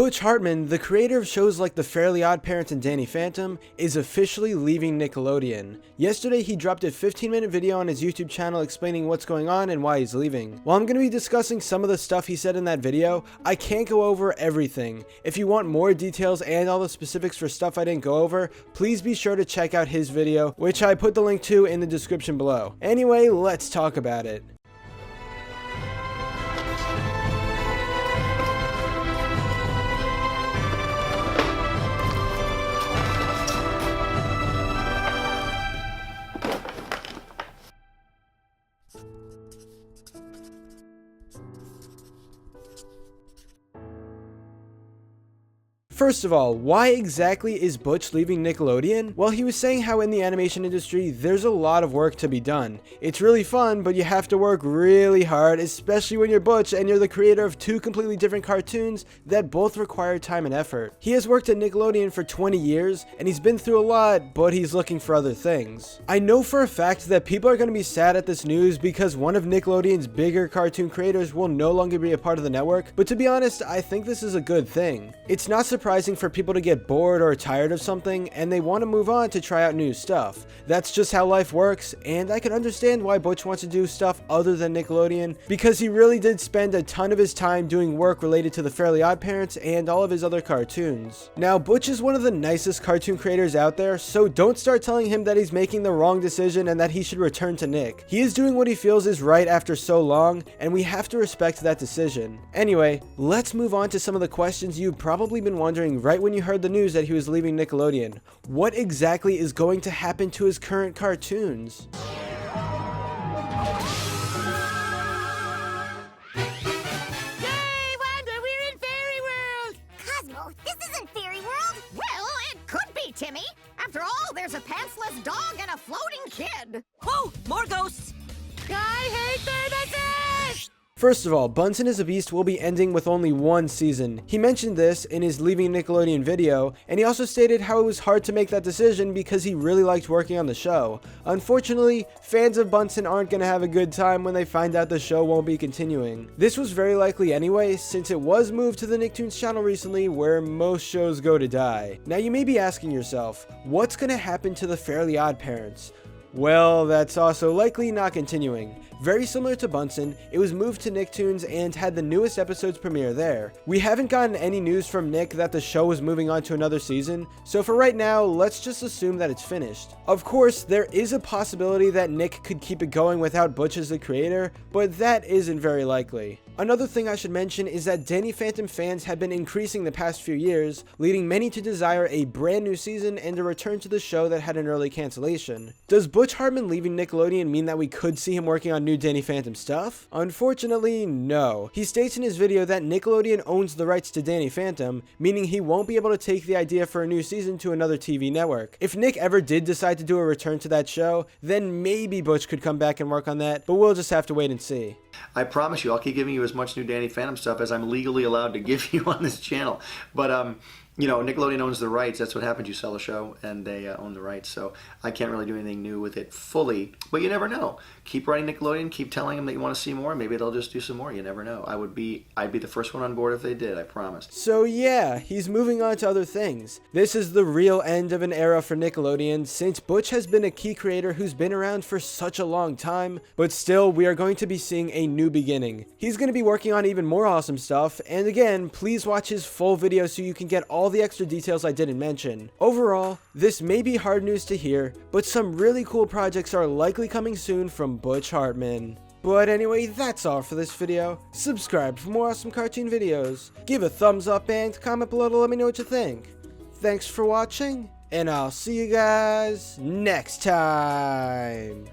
Butch Hartman, the creator of shows like The Fairly Oddparents and Danny Phantom, is officially leaving Nickelodeon. Yesterday, he dropped a 15-minute video on his YouTube channel explaining what's going on and why he's leaving. While I'm going to be discussing some of the stuff he said in that video, I can't go over everything. If you want more details and all the specifics for stuff I didn't go over, please be sure to check out his video, which I put the link to in the description below. Anyway, let's talk about it. First of all, why exactly is Butch leaving Nickelodeon? Well, he was saying how in the animation industry, there's a lot of work to be done. It's really fun, but you have to work really hard, especially when you're Butch and you're the creator of two completely different cartoons that both require time and effort. He has worked at Nickelodeon for 20 years, and he's been through a lot, but he's looking for other things. I know for a fact that people are going to be sad at this news because one of Nickelodeon's bigger cartoon creators will no longer be a part of the network, but to be honest, I think this is a good thing. It's not surprising for people to get bored or tired of something and they want to move on to try out new stuff. That's just how life works, and I can understand why Butch wants to do stuff other than Nickelodeon because he really did spend a ton of his time doing work related to The Fairly Oddparents and all of his other cartoons. Now, Butch is one of the nicest cartoon creators out there, so don't start telling him that he's making the wrong decision and that he should return to Nick. He is doing what he feels is right after so long, and we have to respect that decision. Anyway, let's move on to some of the questions you've probably been wondering right when you heard the news that he was leaving Nickelodeon. What exactly is going to happen to his current cartoons? Yay, Wanda, we're in Fairy World! Cosmo, this isn't Fairy World! Well, it could be, Timmy. After all, there's a pantsless dog and a floating kid. Whoa, more ghosts! I hate thermoses! First of all, Bunsen is a Beast will be ending with only one season. He mentioned this in his leaving Nickelodeon video, and he also stated how it was hard to make that decision because he really liked working on the show. Unfortunately, fans of Bunsen aren't going to have a good time when they find out the show won't be continuing. This was very likely anyway, since it was moved to the Nicktoons channel recently, where most shows go to die. Now you may be asking yourself, what's going to happen to the Fairly Oddparents? Well, that's also likely not continuing. Very similar to Bunsen, it was moved to Nicktoons and had the newest episodes premiere there. We haven't gotten any news from Nick that the show was moving on to another season, so for right now, let's just assume that it's finished. Of course, there is a possibility that Nick could keep it going without Butch as the creator, but that isn't very likely. Another thing I should mention is that Danny Phantom fans have been increasing the past few years, leading many to desire a brand new season and a return to the show that had an early cancellation. Does Butch Hartman leaving Nickelodeon mean that we could see him working on new Danny Phantom stuff? Unfortunately, no. He states in his video that Nickelodeon owns the rights to Danny Phantom, meaning he won't be able to take the idea for a new season to another TV network. If Nick ever did decide to do a return to that show, then maybe Butch could come back and work on that, but we'll just have to wait and see. I promise you, I'll keep giving you as much new Danny Phantom stuff as I'm legally allowed to give you on this channel. But, you know, Nickelodeon owns the rights. That's what happens. You sell a show, and they own the rights. So I can't really do anything new with it fully. But you never know. Keep writing Nickelodeon. Keep telling them that you want to see more. Maybe they'll just do some more. You never know. I'd be the first one on board if they did. I promise. So yeah, he's moving on to other things. This is the real end of an era for Nickelodeon, since Butch has been a key creator who's been around for such a long time. But still, we are going to be seeing a new beginning. He's going to be working on even more awesome stuff. And again, please watch his full video so you can get all the extra details I didn't mention. Overall, this may be hard news to hear, but some really cool projects are likely coming soon from Butch Hartman. But anyway, that's all for this video. Subscribe for more awesome cartoon videos. Give a thumbs up and comment below to let me know what you think. Thanks for watching, and I'll see you guys next time.